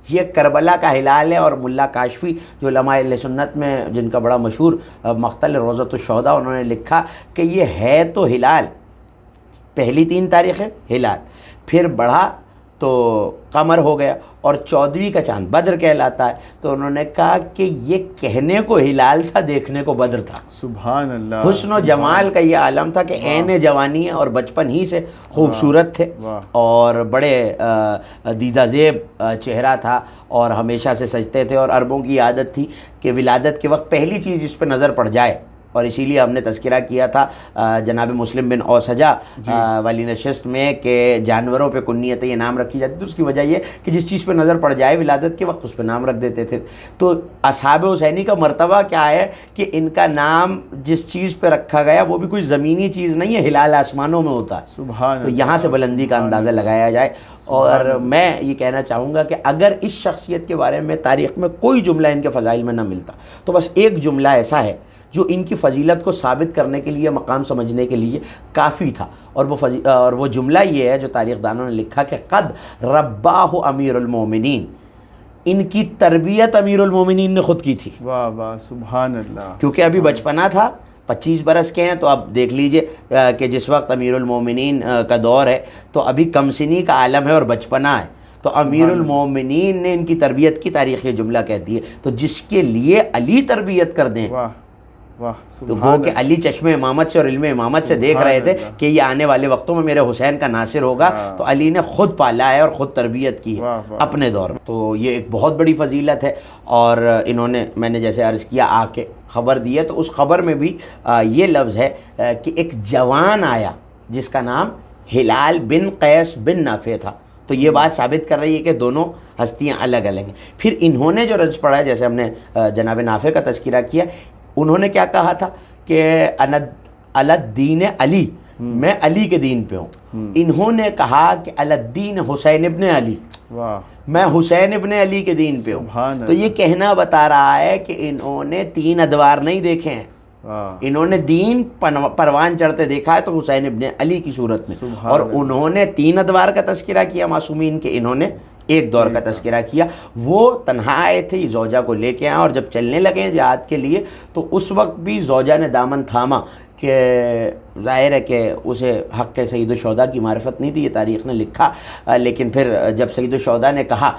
یہ کربلا کا ہلال ہے، اور ملا کاشفی جو علماء اہل سنت میں جن کا بڑا مشہور مقتل روضۃ الشہداء، انہوں نے لکھا کہ یہ ہے تو ہلال، پہلی 3 تاریخیں ہلال، پھر بڑھا تو قمر ہو گیا، اور 14ویں کا چاند بدر کہلاتا ہے، تو انہوں نے کہا کہ یہ کہنے کو ہلال تھا، دیکھنے کو بدر تھا۔ سبحان اللہ۔ حسن و جمال کا یہ عالم تھا کہ عین جوانی ہے اور بچپن ہی سے خوبصورت تھے، اور بڑے دیدہ زیب چہرہ تھا، اور ہمیشہ سے سجتے تھے، اور عربوں کی عادت تھی کہ ولادت کے وقت پہلی چیز جس پہ نظر پڑ جائے، اور اسی لیے ہم نے تذکرہ کیا تھا جناب مسلم بن اوسجہ والی نشست میں کہ جانوروں پہ کنیت یہ نام رکھی جاتی، تو اس کی وجہ یہ کہ جس چیز پہ نظر پڑ جائے ولادت کے وقت اس پہ نام رکھ دیتے تھے۔ تو اصحاب حسینی کا مرتبہ کیا ہے کہ ان کا نام جس چیز پہ رکھا گیا وہ بھی کوئی زمینی چیز نہیں ہے، ہلال آسمانوں میں ہوتا ہے، سبحان تو یہاں سے بلندی کا اندازہ لگایا جائے۔ اور میں یہ کہنا چاہوں گا کہ اگر اس شخصیت کے بارے میں تاریخ میں کوئی جملہ ان کے فضائل میں نہ ملتا تو بس ایک جملہ ایسا ہے جو ان کی فضیلت کو ثابت کرنے کے لیے، مقام سمجھنے کے لیے کافی تھا، اور وہ جملہ یہ ہے جو تاریخ دانوں نے لکھا کہ قد رباہ امیر المومنین، ان کی تربیت امیر المومنین نے خود کی تھی۔ واہ واہ، سبحان اللہ۔ کیونکہ ابھی بچپنا تھا، 25 برس کے ہیں، تو اب دیکھ لیجئے کہ جس وقت امیر المومنین کا دور ہے تو ابھی کم سنی کا عالم ہے اور بچپنا ہے، تو امیر المومنین نے ان کی تربیت کی تاریخ یہ جملہ کہتی ہے، تو جس کے لیے علی تربیت کر دیں، واہ واہ، تو وہ کہ علی چشم امامت سے اور علم امامت سے دیکھ رہے تھے کہ یہ آنے والے وقتوں میں میرے حسین کا ناصر ہوگا، تو علی نے خود پالا ہے اور خود تربیت کی ہے اپنے دور میں، تو یہ ایک بہت بڑی فضیلت ہے۔ اور انہوں نے، میں نے جیسے عرض کیا، آ کے خبر دی ہے، تو اس خبر میں بھی یہ لفظ ہے کہ ایک جوان آیا جس کا نام ہلال بن قیس بن نافع تھا، تو یہ بات ثابت کر رہی ہے کہ دونوں ہستیاں الگ الگ ہیں۔ پھر انہوں نے جو رجز پڑھا ہے، جیسے ہم نے جناب نافع کا تذکرہ کیا، انہوں نے کیا کہا تھا کہ الدین علی، میں علی کے دین پہ ہوں۔ انہوں نے کہا کہ الدین حسین ابن علی، میں حسین ابن علی کے دین پہ ہوں۔ تو یہ کہنا بتا رہا ہے کہ انہوں نے 3 ادوار نہیں دیکھے ہیں، انہوں نے دین پروان چڑھتے دیکھا ہے تو حسین ابن علی کی صورت میں، اور انہوں نے 3 ادوار کا تذکرہ کیا معصومین کے، انہوں نے ایک دور کا تذکرہ کیا۔ وہ تنہا آئے تھے، زوجہ کو لے کے آئے، اور جب چلنے لگے جہاد کے لیے تو اس وقت بھی زوجہ نے دامن تھاما، کہ ظاہر ہے کہ اسے حق سید الشہداء کی معرفت نہیں تھی، یہ تاریخ نے لکھا، لیکن پھر جب سید الشہداء نے کہا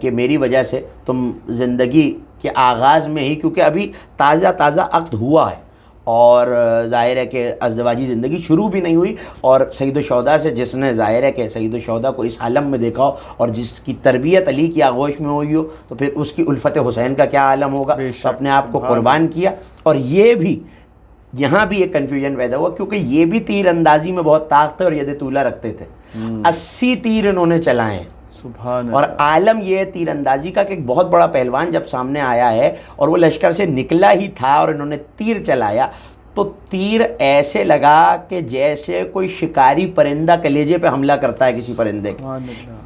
کہ میری وجہ سے تم زندگی کے آغاز میں ہی، کیونکہ ابھی تازہ تازہ عقد ہوا ہے اور ظاہر ہے کہ ازدواجی زندگی شروع بھی نہیں ہوئی، اور سید الشہداء سے جس نے ظاہر ہے کہ سید الشہداء کو اس عالم میں دیکھا ہو اور جس کی تربیت علی کی آغوش میں ہوئی ہو، تو پھر اس کی الفت حسین کا کیا عالم ہوگا، تو اپنے آپ کو قربان کیا۔ اور یہ بھی یہاں بھی ایک کنفیوژن پیدا ہوا کیونکہ یہ بھی تیر اندازی میں بہت طاقت اور ید طولہ رکھتے تھے. 80 تیر انہوں نے چلائے ہیں. سبحان اور عالم یہ تیر اندازی کا کہ ایک بہت بڑا پہلوان جب سامنے آیا ہے اور وہ لشکر سے نکلا ہی تھا اور انہوں نے تیر چلایا تو تیر ایسے لگا کہ جیسے کوئی شکاری پرندہ کلیجے پہ حملہ کرتا ہے کسی پرندے کے.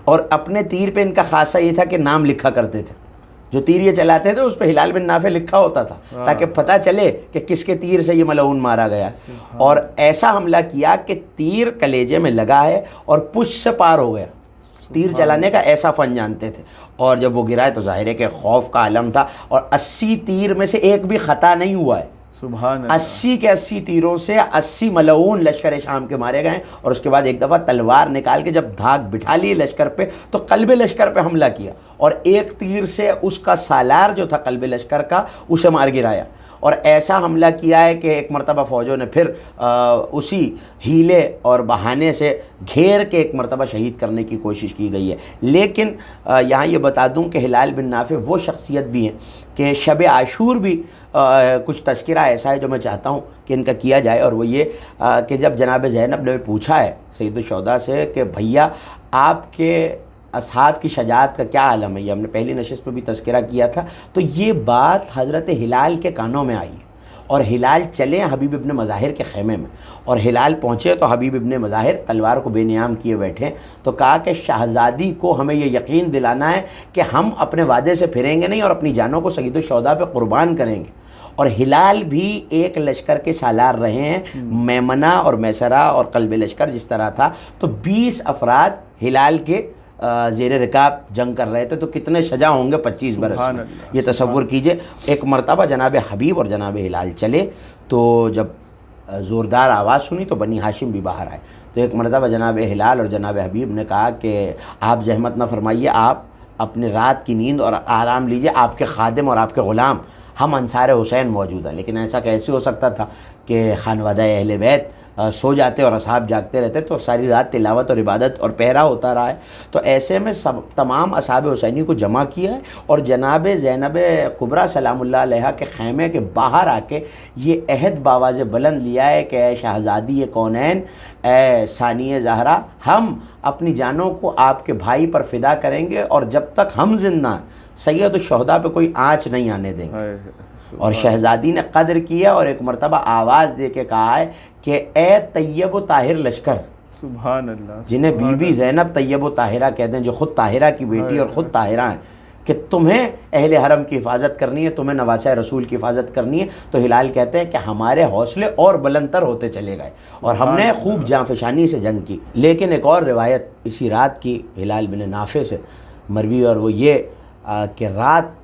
اور اپنے تیر پہ ان کا خاصہ یہ تھا کہ نام لکھا کرتے تھے. جو تیر یہ چلاتے تھے اس پہ ہلال بن نافع لکھا ہوتا تھا تاکہ پتہ چلے کہ کس کے تیر سے یہ ملعون مارا گیا. اور ایسا حملہ کیا کہ تیر کلیجے میں لگا ہے اور پشت سے پار ہو گیا. تیر چلانے کا ایسا فن جانتے تھے. اور جب وہ گرا ہے تو ظاہر ہے کہ خوف کا عالم تھا. اور 80 تیر میں سے ایک بھی خطا نہیں ہوا ہے. سبحان اللہ. 80 کے 80 تیروں سے 80 ملعون لشکر شام کے مارے گئے. اور اس کے بعد ایک دفعہ تلوار نکال کے جب دھاک بٹھا لی لشکر پہ تو قلب لشکر پہ حملہ کیا اور ایک تیر سے اس کا سالار جو تھا قلب لشکر کا اسے مار گرایا. اور ایسا حملہ کیا ہے کہ ایک مرتبہ فوجوں نے پھر اسی ہیلے اور بہانے سے گھیر کے ایک مرتبہ شہید کرنے کی کوشش کی گئی ہے. لیکن یہاں یہ بتا دوں کہ ہلال بن نافع وہ شخصیت بھی ہیں کہ شب عاشور بھی کچھ تذکرہ ایسا ہے جو میں چاہتا ہوں کہ ان کا کیا جائے. اور وہ یہ کہ جب جناب زینب نے پوچھا ہے سید الشہداء سے کہ بھیا آپ کے اصحاب کی شجاعت کا کیا عالم ہے, یہ ہم نے پہلی نشست پہ بھی تذکرہ کیا تھا, تو یہ بات حضرت ہلال کے کانوں میں آئی. اور ہلال چلے حبیب ابن مظاہر کے خیمے میں اور ہلال پہنچے تو حبیب ابن مظاہر تلوار کو بے نیام کیے بیٹھے. تو کہا کہ شہزادی کو ہمیں یہ یقین دلانا ہے کہ ہم اپنے وعدے سے پھریں گے نہیں اور اپنی جانوں کو سید الشہداء پہ قربان کریں گے. اور ہلال بھی ایک لشکر کے سالار رہے ہیں. میمنہ اور میسرہ اور قلب لشکر جس طرح تھا تو 20 افراد ہلال کے زیر رکاب جنگ کر رہے تھے. تو کتنے شجاع ہوں گے 25 برس میں, یہ تصور کیجئے. ایک مرتبہ جناب حبیب اور جناب ہلال چلے تو جب زوردار آواز سنی تو بنی ہاشم بھی باہر آئے. تو ایک مرتبہ جناب ہلال اور جناب حبیب نے کہا کہ آپ زحمت نہ فرمائیے, آپ اپنے رات کی نیند اور آرام لیجئے, آپ کے خادم اور آپ کے غلام ہم انصار حسین موجود ہیں. لیکن ایسا کیسے ہو سکتا تھا کہ خانوادہ اہل بیت سو جاتے اور اصحاب جاگتے رہتے, تو ساری رات تلاوت اور عبادت اور پہرا ہوتا رہا ہے. تو ایسے میں تمام اصحاب حسینی کو جمع کیا ہے اور جناب زینب کبریٰ سلام اللہ علیہا کے خیمے کے باہر آ کے یہ عہد باواز بلند لیا ہے کہ اے شہزادی کونین, اے ثانی زہرا, ہم اپنی جانوں کو آپ کے بھائی پر فدا کریں گے اور جب تک ہم زندہ ہیں سید الشہداء پہ کوئی آنچ نہیں آنے دیں گے. اور شہزادی نے قدر کیا اور ایک مرتبہ آواز دے کے کہا ہے کہ اے طیب و طاہر لشکر, سبحان اللہ, جنہیں بی بی زینب طیب و طاہرہ کہتے ہیں, جو خود طاہرہ کی بیٹی اور خود طاہرہ ہیں, کہ تمہیں اہل حرم کی حفاظت کرنی ہے, تمہیں نواسہ رسول کی حفاظت کرنی ہے. تو ہلال کہتے ہیں کہ ہمارے حوصلے اور بلند تر ہوتے چلے گئے اور ہم نے خوب جاں فشانی سے جنگ کی. لیکن ایک اور روایت اسی رات کی ہلال بن نافع سے مروی, اور وہ یہ کہ رات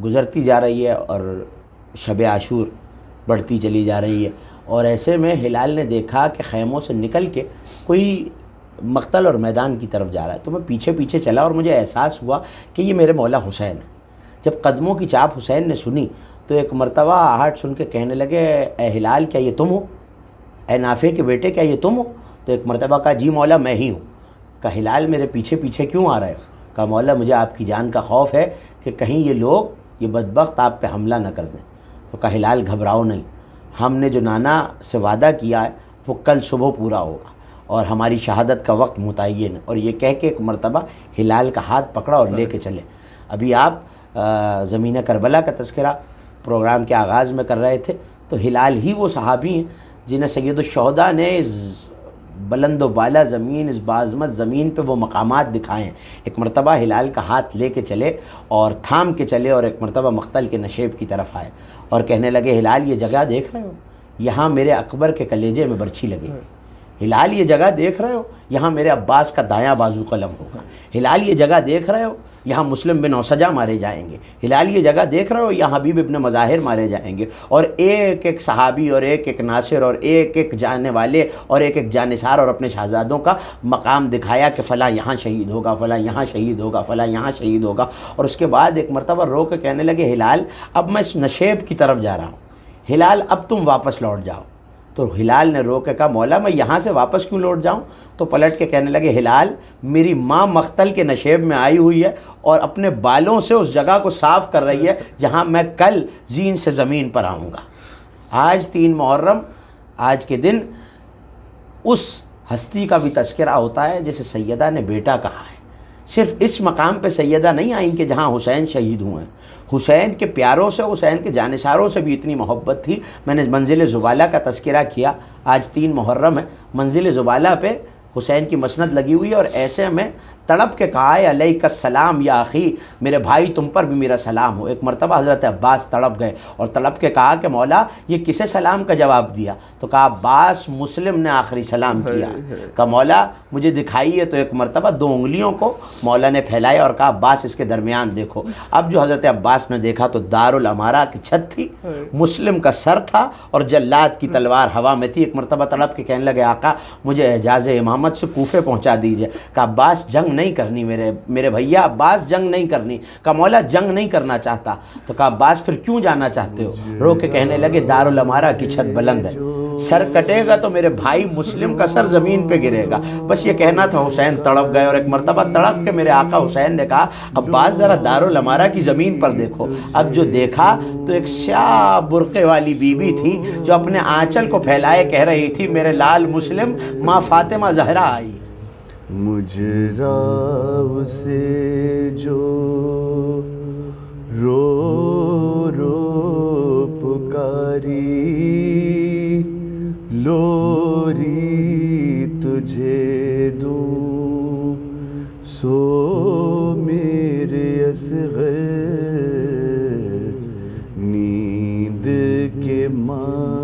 گزرتی جا رہی ہے اور شب عاشور بڑھتی چلی جا رہی ہے. اور ایسے میں ہلال نے دیکھا کہ خیموں سے نکل کے کوئی مقتل اور میدان کی طرف جا رہا ہے. تو میں پیچھے پیچھے چلا اور مجھے احساس ہوا کہ یہ میرے مولا حسین ہے. جب قدموں کی چاپ حسین نے سنی تو ایک مرتبہ آہٹ سن کے کہنے لگے, اے ہلال کیا یہ تم ہو؟ اے نافع کے بیٹے کیا یہ تم ہو؟ تو ایک مرتبہ کہا جی مولا میں ہی ہوں. کہا ہلال میرے پیچھے پیچھے کیوں آ رہے ہو؟ کہا مولا مجھے آپ کی جان کا خوف ہے کہ کہیں یہ لوگ یہ بدبخت آپ پہ حملہ نہ کر دیں. تو کہا ہلال گھبراؤ نہیں, ہم نے جو نانا سے وعدہ کیا ہے وہ کل صبح پورا ہوگا اور ہماری شہادت کا وقت متعین ہے. اور یہ کہہ کے ایک مرتبہ ہلال کا ہاتھ پکڑا اور لے کے چلے. ابھی آپ زمین کربلا کا تذکرہ پروگرام کے آغاز میں کر رہے تھے, تو ہلال ہی وہ صحابی ہیں جنہیں سید الشہداء نے اس بلند و بالا زمین, اس باعظمت زمین پہ وہ مقامات دکھائے ہیں. ایک مرتبہ ہلال کا ہاتھ لے کے چلے اور تھام کے چلے اور ایک مرتبہ مقتل کے نشیب کی طرف آئے اور کہنے لگے ہلال یہ جگہ دیکھ رہے ہو, یہاں میرے اکبر کے کلیجے میں برچھی لگے گی. ہلال یہ جگہ دیکھ رہے ہو, یہاں میرے عباس کا دایاں بازو قلم ہوگا. ہلال یہ جگہ دیکھ رہے ہو, یہاں مسلم بن اوسجا مارے جائیں گے. ہلال یہ جگہ دیکھ رہے ہو, یہاں حبیب ابن مظاہر مارے جائیں گے. اور ایک ایک صحابی اور ایک ایک ناصر اور ایک ایک جانے والے اور ایک ایک جانثار اور اپنے شہزادوں کا مقام دکھایا کہ فلاں یہاں شہید ہوگا, فلاں یہاں شہید ہوگا, فلاں یہاں شہید ہوگا. اور اس کے بعد ایک مرتبہ رو کے کہنے لگے ہلال اب میں اس نشیب کی طرف جا رہا ہوں, ہلال اب تم واپس لوٹ جاؤ. تو ہلال نے رو کے کہا مولا میں یہاں سے واپس کیوں لوٹ جاؤں؟ تو پلٹ کے کہنے لگے ہلال میری ماں مقتل کے نشیب میں آئی ہوئی ہے اور اپنے بالوں سے اس جگہ کو صاف کر رہی ہے جہاں میں کل زین سے زمین پر آؤں گا. آج 3 محرم، آج کے دن اس ہستی کا بھی تذکرہ ہوتا ہے جسے سیدہ نے بیٹا کہا ہے۔ صرف اس مقام پہ سیدہ نہیں آئیں کہ جہاں حسین شہید ہوئے ہیں، حسین کے پیاروں سے، حسین کے جانثاروں سے بھی اتنی محبت تھی۔ میں نے منزل زبالہ کا تذکرہ کیا، آج 3 محرم ہے، منزل زبالہ پہ حسین کی مسند لگی ہوئی ہے، اور ایسے میں تڑپ کے کہا ہے علیک السلام یا اخی، میرے بھائی تم پر بھی میرا سلام ہو۔ ایک مرتبہ حضرت عباس تڑپ گئے اور تڑپ کے کہا کہ مولا یہ کسے سلام کا جواب دیا؟ تو کہا عباس، مسلم نے آخری سلام کیا۔ کہا مولا مجھے دکھائیے، تو ایک مرتبہ 2 انگلیوں کو مولا نے پھیلایا اور کہا عباس اس کے درمیان دیکھو۔ اب جو حضرت عباس نے دیکھا تو دارالامارہ کی چھت تھی، مسلم کا سر تھا اور جلاد کی تلوار ہوا میں تھی۔ ایک مرتبہ تڑپ کے کہنے لگے آقا مجھے اعجاز امامت سے کوفے پہنچا دیجئے۔ کہا عباس جنگ نہیں کرنی میرے بھیا، عباس جنگ نہیں کرنی۔ کہا مولا جنگ نہیں کرنا چاہتا۔ تو کہا عباس پھر کیوں جانا چاہتے ہو؟ رو کے کہنے لگے دارالامارہ کی چھت بلند ہے، سر کٹے گا تو میرے بھائی مسلم کا سر زمین پہ گرے گا۔ بس یہ کہنا تھا، حسین تڑپ گئے، اور ایک مرتبہ تڑپ کے میرے آقا حسین نے کہا عباس ذرا دارالامارہ کی زمین پر دیکھو۔ اب جو دیکھا تو ایک سیاہ برقعے والی بی بی تھی جو اپنے آنچل کو پھیلائے کہہ رہی تھی میرے لال مسلم ماں فاطمہ زہرا آئی۔ مجرا سے جو رو رو پکاری، لوری تجھے دوں سو میرے اصغر، نیند کے ماں